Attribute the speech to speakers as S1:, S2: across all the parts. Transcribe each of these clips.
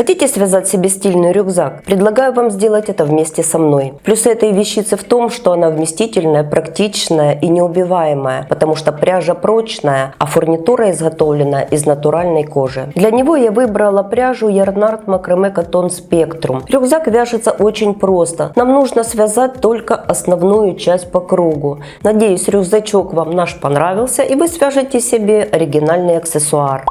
S1: Хотите связать себе стильный рюкзак? Предлагаю вам сделать это вместе со мной. Плюсы этой вещицы в том, что она вместительная, практичная и неубиваемая, потому что пряжа прочная, а фурнитура изготовлена из натуральной кожи. Для него я выбрала пряжу Yarnart Macrame Cotton Spectrum. Рюкзак вяжется очень просто. Нам нужно связать только основную часть по кругу. Надеюсь, рюкзачок вам наш понравился и вы свяжете себе оригинальный аксессуар.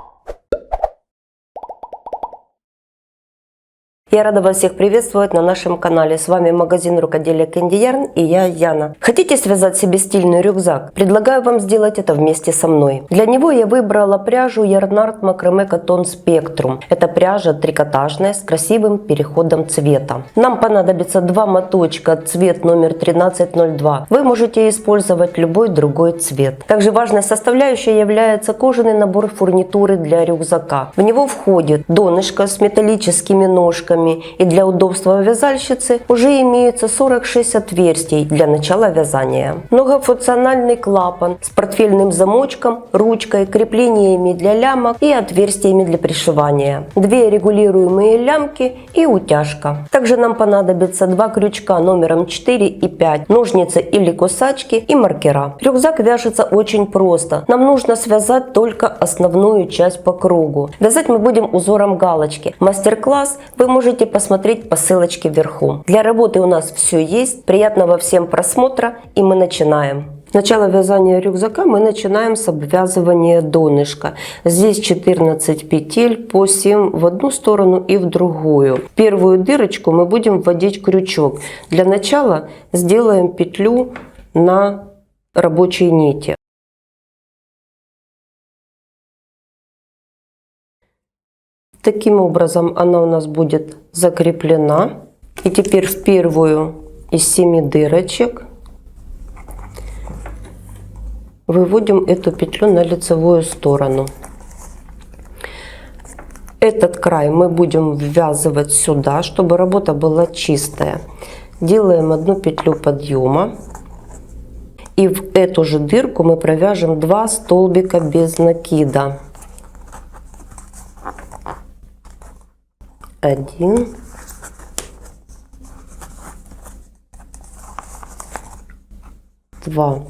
S1: Я рада вас всех приветствовать на нашем канале. С вами магазин рукоделия Candy Yarn и я, Яна. Хотите связать себе стильный рюкзак? Предлагаю вам сделать это вместе со мной. Для него я выбрала пряжу Yarnart Macrame Cotton Spectrum. Это пряжа трикотажная с красивым переходом цвета. Нам понадобится два моточка, цвет номер 1302. Вы можете использовать любой другой цвет. Также важной составляющей является кожаный набор фурнитуры для рюкзака. В него входит донышко с металлическими ножками, и для удобства вязальщицы уже имеется 46 отверстий для начала вязания. Многофункциональный клапан с портфельным замочком, ручкой, креплениями для лямок и отверстиями для пришивания. Две регулируемые лямки и утяжка. Также нам понадобится два крючка номером 4 и 5, ножницы или кусачки и маркера. Рюкзак вяжется очень просто. Нам нужно связать только основную часть по кругу. Вязать мы будем узором галочки. Мастер-класс вы можете посмотреть по ссылочке вверху. Для работы у нас все есть. Приятного всем просмотра и мы начинаем. Начало вязания рюкзака мы начинаем с обвязывания донышка. Здесь 14 петель по 7 в одну сторону и в другую. В первую дырочку мы будем вводить крючок. Для начала сделаем петлю на рабочей нити. Таким образом она у нас будет закреплена. И теперь в первую из 7 дырочек выводим эту петлю на лицевую сторону. Этот край мы будем ввязывать сюда, чтобы работа была чистая. Делаем одну петлю подъема. И в эту же дырку мы провяжем 2 столбика без накида. 1, 2.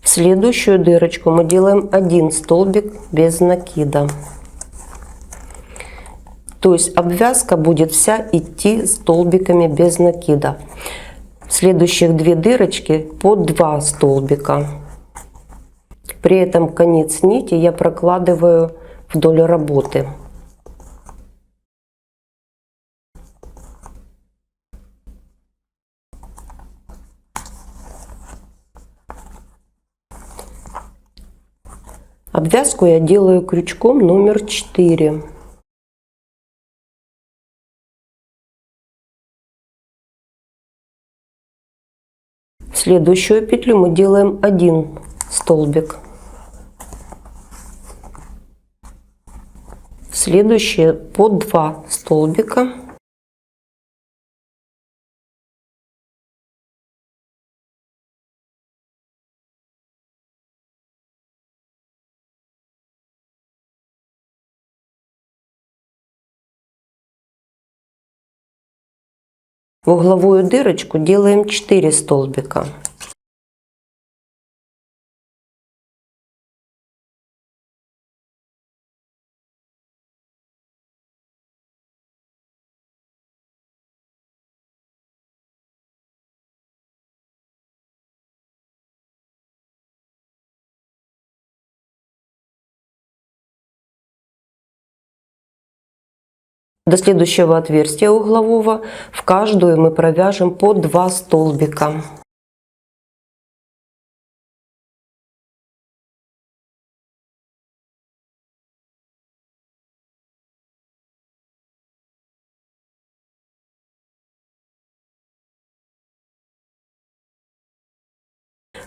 S1: В следующую дырочку мы делаем 1 столбик без накида. То есть обвязка будет вся идти столбиками без накида. В следующих 2 дырочки по 2 столбика. При этом конец нити я прокладываю вдоль работы. Обвязку я делаю крючком номер 4. В следующую петлю мы делаем 1 столбик. В следующие по 2 столбика. В угловую дырочку делаем 4 столбика. До следующего отверстия углового в каждую мы провяжем по 2 столбика.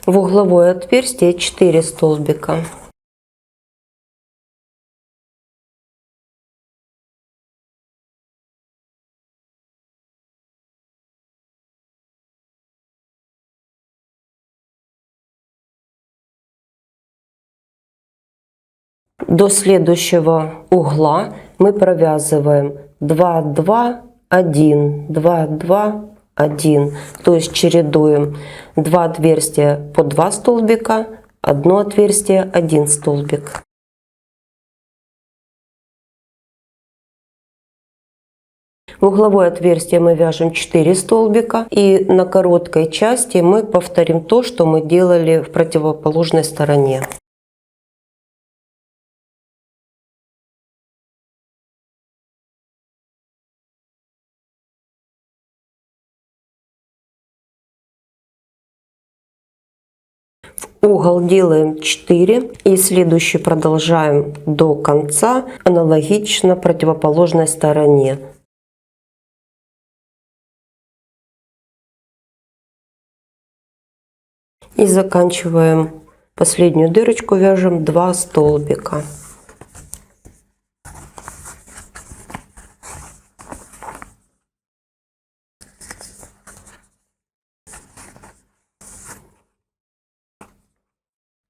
S1: В угловое отверстие 4 столбика. До следующего угла мы провязываем 2, 2, 1, 2, 2, 1. То есть чередуем 2 отверстия по 2 столбика, одно отверстие, 1 столбик. В угловое отверстие мы вяжем 4 столбика, и на короткой части мы повторим то, что мы делали в противоположной стороне. Угол делаем 4 и следующий продолжаем до конца, аналогично противоположной стороне. И заканчиваем последнюю дырочку, вяжем 2 столбика.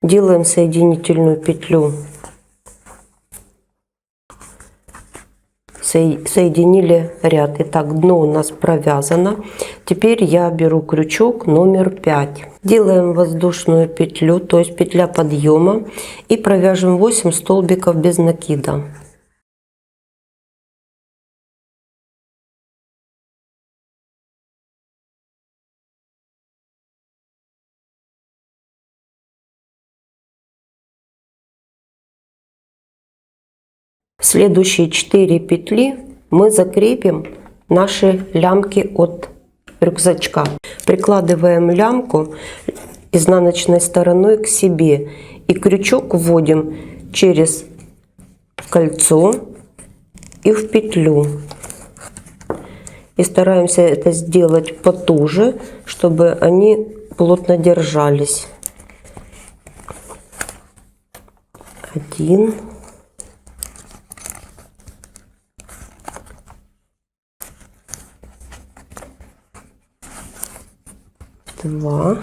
S1: Делаем соединительную петлю. Соединили ряд. Итак, дно у нас провязано. Теперь я беру крючок номер 5. Делаем воздушную петлю, то есть петля подъема, и провяжем 8 столбиков без накида. Следующие 4 петли мы закрепим наши лямки от рюкзачка. Прикладываем лямку изнаночной стороной к себе и крючок вводим через кольцо и в петлю. И стараемся это сделать потуже, чтобы они плотно держались. 1. 2,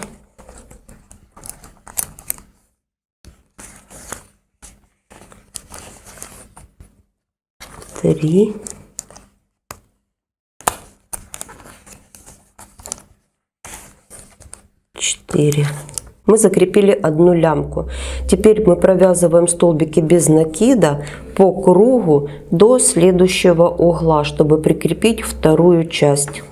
S1: 3, 4. Мы закрепили одну лямку. Теперь мы провязываем столбики без накида по кругу до следующего угла, чтобы прикрепить вторую часть.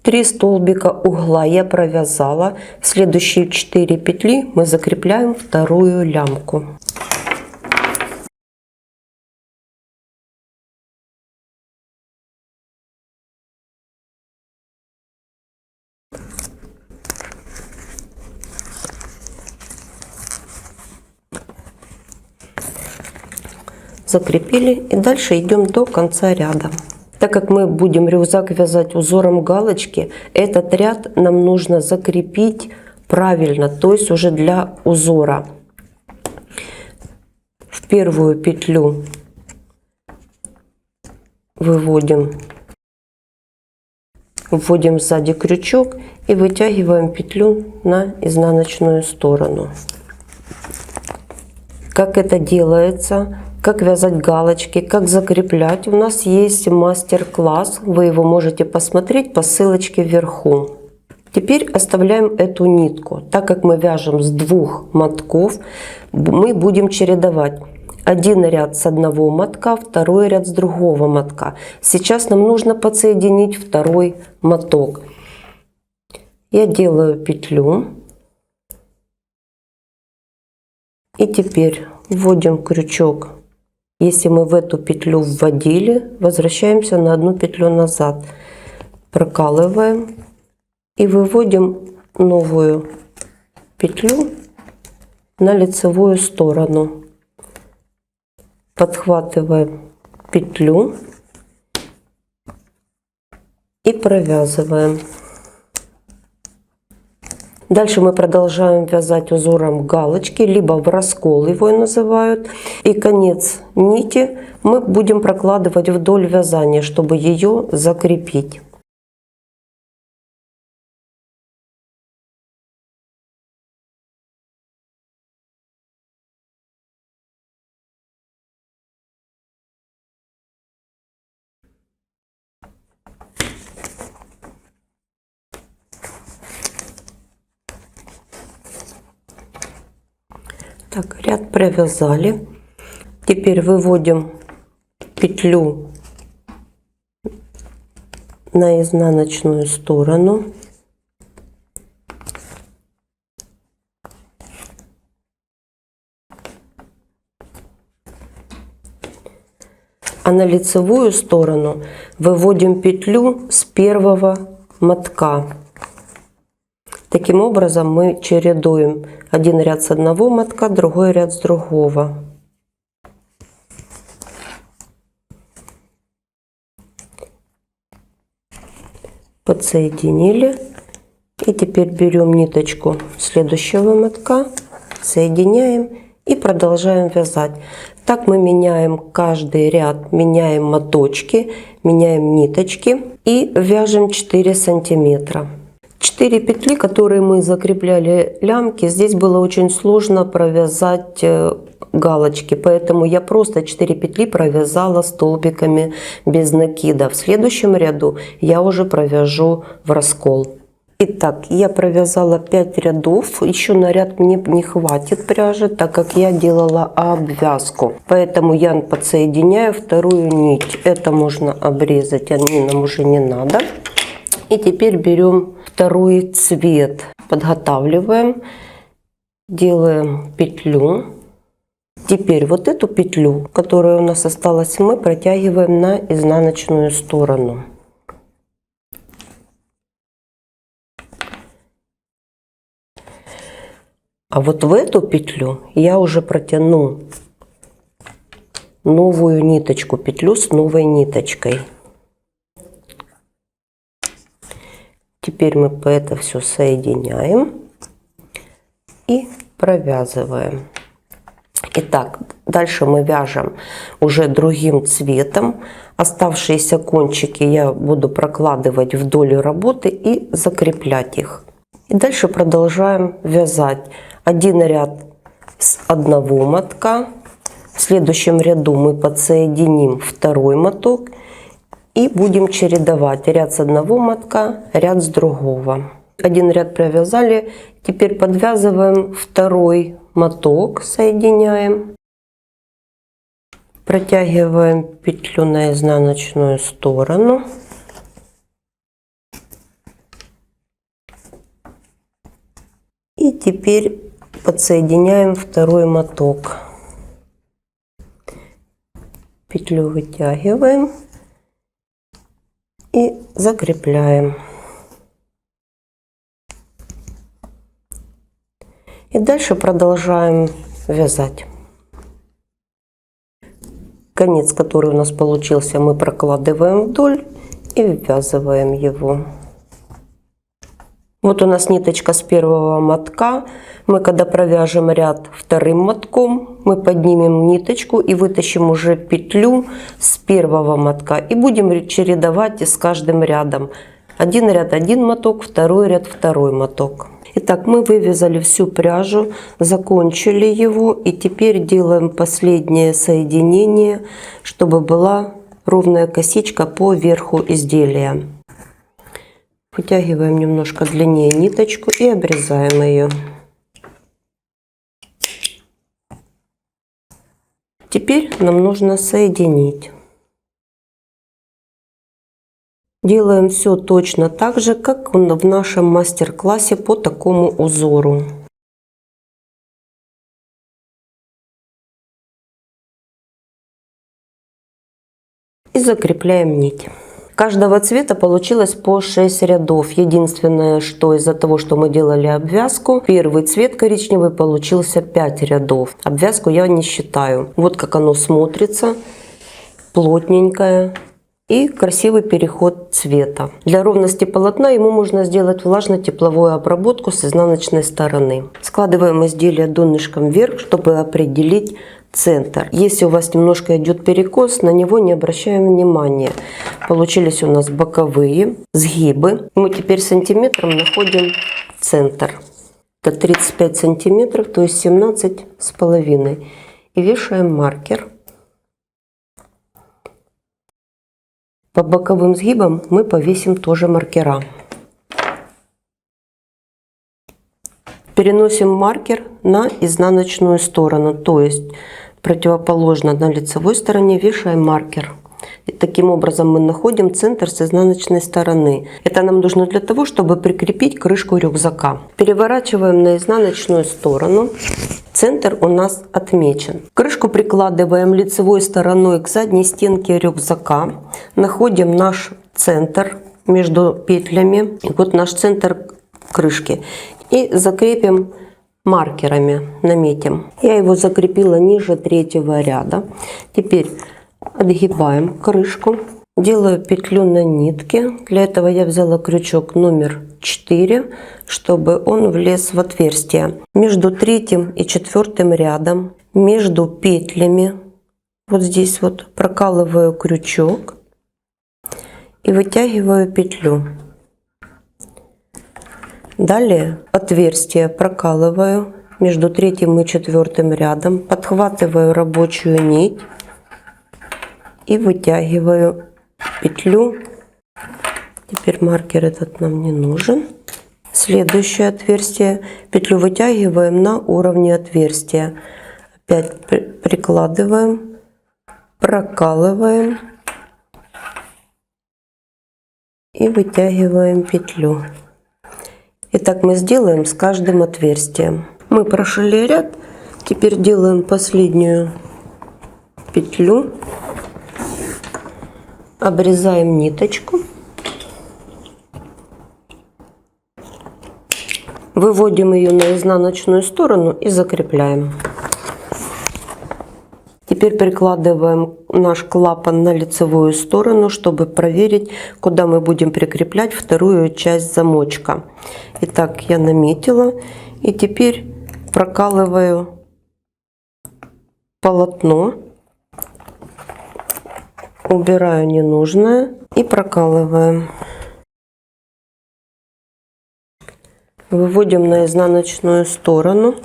S1: Три столбика угла я провязала. В следующие 4 петли мы закрепляем вторую лямку. Закрепили и дальше идем до конца ряда. Так как мы будем рюкзак вязать узором галочки, этот ряд нам нужно закрепить правильно, то есть уже для узора. В первую петлю вводим сзади крючок и вытягиваем петлю на изнаночную сторону. Как это делается? Как вязать галочки, как закреплять. У нас есть мастер-класс, вы его можете посмотреть по ссылочке вверху. Теперь оставляем эту нитку. Так как мы вяжем с 2 мотков, мы будем чередовать. Один ряд с одного мотка, второй ряд с другого мотка. Сейчас нам нужно подсоединить второй моток. Я делаю петлю. И теперь вводим крючок. Если мы в эту петлю вводили, возвращаемся на одну петлю назад. Прокалываем и выводим новую петлю на лицевую сторону. Подхватываем петлю и провязываем. Дальше мы продолжаем вязать узором галочки, либо в раскол его называют. И конец нити мы будем прокладывать вдоль вязания, чтобы ее закрепить. Так, ряд провязали. Теперь выводим петлю на изнаночную сторону. А на лицевую сторону выводим петлю с первого мотка. Таким образом мы чередуем один ряд с одного мотка, другой ряд с другого. Подсоединили. И теперь берем ниточку следующего мотка, соединяем и продолжаем вязать. Так мы меняем каждый ряд, меняем моточки, меняем ниточки и вяжем 4 сантиметра. 4 петли, которые мы закрепляли лямки, здесь было очень сложно провязать галочки, поэтому я просто 4 петли провязала столбиками без накида. В следующем ряду я уже провяжу в раскол. Итак, я провязала 5 рядов, еще на ряд мне не хватит пряжи, так как я делала обвязку. Поэтому я подсоединяю вторую нить. Это можно обрезать, они нам уже не надо. И теперь берем второй цвет, подготавливаем, делаем петлю. Теперь вот эту петлю, которая у нас осталась, мы протягиваем на изнаночную сторону. А вот в эту петлю я уже протяну новую ниточку, петлю с новой ниточкой. Теперь мы это все соединяем и провязываем. Итак, дальше мы вяжем уже другим цветом. Оставшиеся кончики я буду прокладывать вдоль работы и закреплять их. И дальше продолжаем вязать. Один ряд с одного мотка. В следующем ряду мы подсоединим второй моток. И будем чередовать ряд с одного мотка, ряд с другого. Один ряд провязали. Теперь подвязываем второй моток, соединяем. Протягиваем петлю на изнаночную сторону. И теперь подсоединяем второй моток. Петлю вытягиваем и закрепляем. И дальше продолжаем вязать. Конец, который у нас получился, мы прокладываем вдоль и ввязываем его. Вот у нас ниточка с первого мотка. Мы когда провяжем ряд вторым мотком, мы поднимем ниточку и вытащим уже петлю с первого мотка. И будем чередовать с каждым рядом. Один ряд один моток, второй ряд второй моток. Итак, мы вывязали всю пряжу, закончили его. И теперь делаем последнее соединение, чтобы была ровная косичка по верху изделия. Вытягиваем немножко длиннее ниточку и обрезаем ее. Теперь нам нужно соединить. Делаем все точно так же, как в нашем мастер-классе по такому узору. И закрепляем нить. Каждого цвета получилось по 6 рядов. Единственное, что из-за того, что мы делали обвязку, первый цвет коричневый получился 5 рядов. Обвязку я не считаю. Вот как оно смотрится. Плотненькое. И красивый переход цвета. Для ровности полотна ему можно сделать влажно-тепловую обработку с изнаночной стороны. Складываем изделие донышком вверх, чтобы определить центр. Если у вас немножко идет перекос, на него не обращаем внимания. Получились у нас боковые сгибы. Мы теперь сантиметром находим центр. Это 35 сантиметров, то есть 17,5. И вешаем маркер. По боковым сгибам мы повесим тоже маркера. Переносим маркер на изнаночную сторону, то есть противоположно на лицевой стороне вешаем маркер. И таким образом мы находим центр с изнаночной стороны. Это нам нужно для того, чтобы прикрепить крышку рюкзака. Переворачиваем на изнаночную сторону. Центр у нас отмечен. Крышку прикладываем лицевой стороной к задней стенке рюкзака. Находим наш центр между петлями. И вот наш центр крышки. И закрепим маркерами, наметим. Я его закрепила ниже третьего ряда. Теперь отгибаем крышку. Делаю петлю на нитке. Для этого я взяла крючок номер 4, чтобы он влез в отверстие. Между третьим и четвертым рядом, между петлями, вот здесь вот прокалываю крючок и вытягиваю петлю. Далее отверстие прокалываю между третьим и четвертым рядом, подхватываю рабочую нить и вытягиваю петлю. Теперь маркер этот нам не нужен. Следующее отверстие. Петлю вытягиваем на уровне отверстия. Опять прикладываем, прокалываем и вытягиваем петлю. И так мы сделаем с каждым отверстием. Мы прошили ряд. Теперь делаем последнюю петлю. Обрезаем ниточку. Выводим ее на изнаночную сторону и закрепляем. Теперь прикладываем наш клапан на лицевую сторону, чтобы проверить, куда мы будем прикреплять вторую часть замочка. Итак, я наметила. И теперь прокалываю полотно. Убираю ненужное и прокалываем. Выводим на изнаночную сторону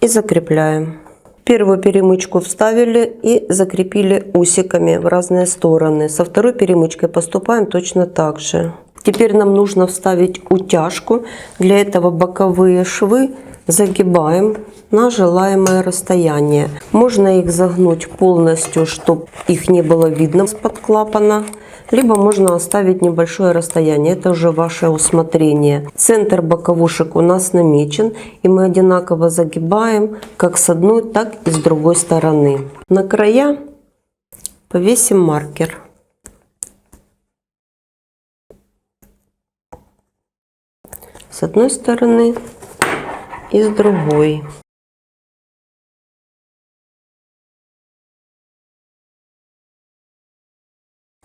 S1: и закрепляем. Первую перемычку вставили и закрепили усиками в разные стороны. Со второй перемычкой поступаем точно так же. Теперь нам нужно вставить утяжку. Для этого боковые швы загибаем на желаемое расстояние. Можно их загнуть полностью, чтобы их не было видно из-под клапана. Либо можно оставить небольшое расстояние, это уже ваше усмотрение. Центр боковушек у нас намечен, и мы одинаково загибаем как с одной, так и с другой стороны. На края повесим маркер. С одной стороны и с другой.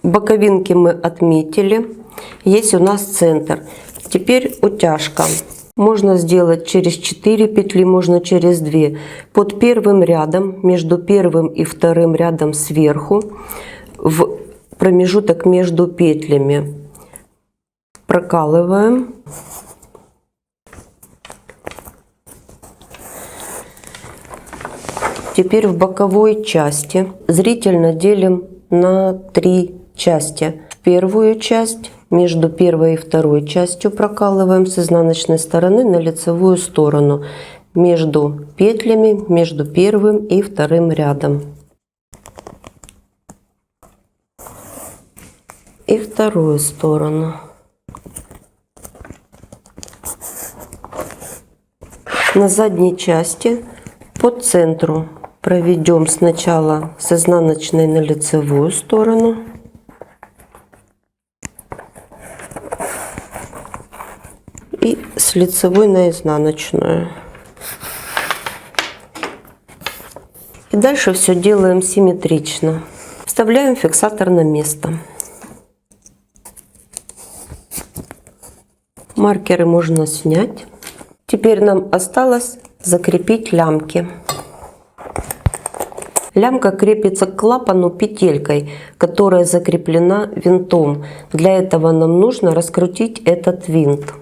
S1: Боковинки мы отметили. Есть у нас центр. Теперь утяжка. Можно сделать через 4 петли, можно через 2. Под первым рядом, между первым и вторым рядом сверху, в промежуток между петлями прокалываем. Теперь в боковой части зрительно делим на 3 части. В первую часть между первой и второй частью прокалываем с изнаночной стороны на лицевую сторону, между петлями, между первым и вторым рядом. И вторую сторону. На задней части по центру проведем сначала с изнаночной на лицевую сторону. И с лицевой на изнаночную. И дальше все делаем симметрично. Вставляем фиксатор на место. Маркеры можно снять. Теперь нам осталось закрепить лямки. Лямка крепится к клапану петелькой, которая закреплена винтом. Для этого нам нужно раскрутить этот винт.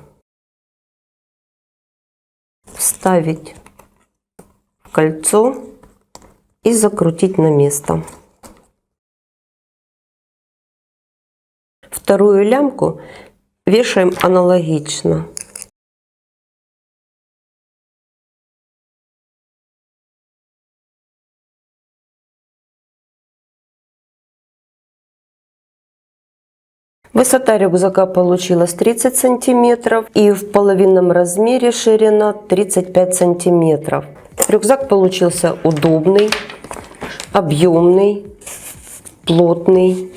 S1: Вставить в кольцо и закрутить на место. Вторую лямку вешаем аналогично. Высота рюкзака получилась 30 сантиметров и в половинном размере ширина 35 сантиметров. Рюкзак получился удобный, объемный, плотный.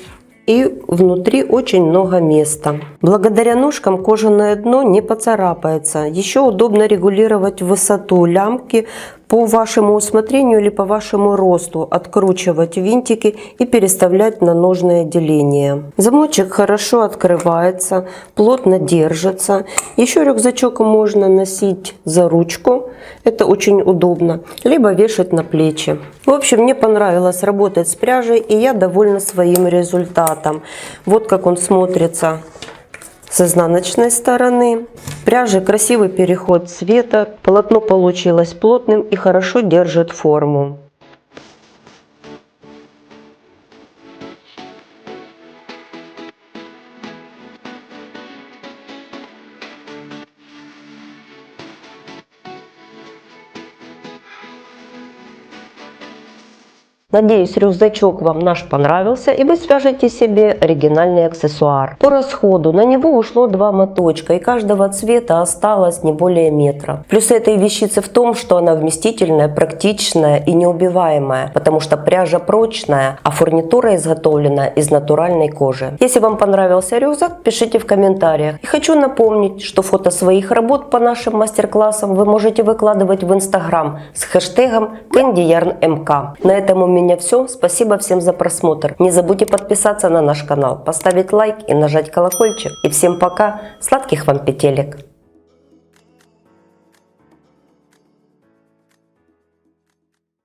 S1: И внутри очень много места. Благодаря ножкам кожаное дно не поцарапается. Еще удобно регулировать высоту лямки по вашему усмотрению или по вашему росту, откручивать винтики и переставлять на нужное деление. Замочек хорошо открывается, плотно держится. Еще рюкзачок можно носить за ручку, это очень удобно, либо вешать на плечи. В общем, мне понравилось работать с пряжей, и я довольна своим результатом. Вот как он смотрится с изнаночной стороны. В пряже красивый переход цвета, полотно получилось плотным и хорошо держит форму. Надеюсь, рюкзачок вам наш понравился и вы свяжете себе оригинальный аксессуар. По расходу на него ушло 2 моточка и каждого цвета осталось не более метра. Плюс этой вещицы в том, что она вместительная, практичная и неубиваемая, потому что пряжа прочная, а фурнитура изготовлена из натуральной кожи. Если вам понравился рюкзак, пишите в комментариях. И хочу напомнить, что фото своих работ по нашим мастер-классам вы можете выкладывать в Instagram с хэштегом CandyYarnMK. На этом у меня все. Спасибо всем за просмотр. Не забудьте подписаться на наш канал, поставить лайк и нажать колокольчик. И всем пока. Сладких вам петелек!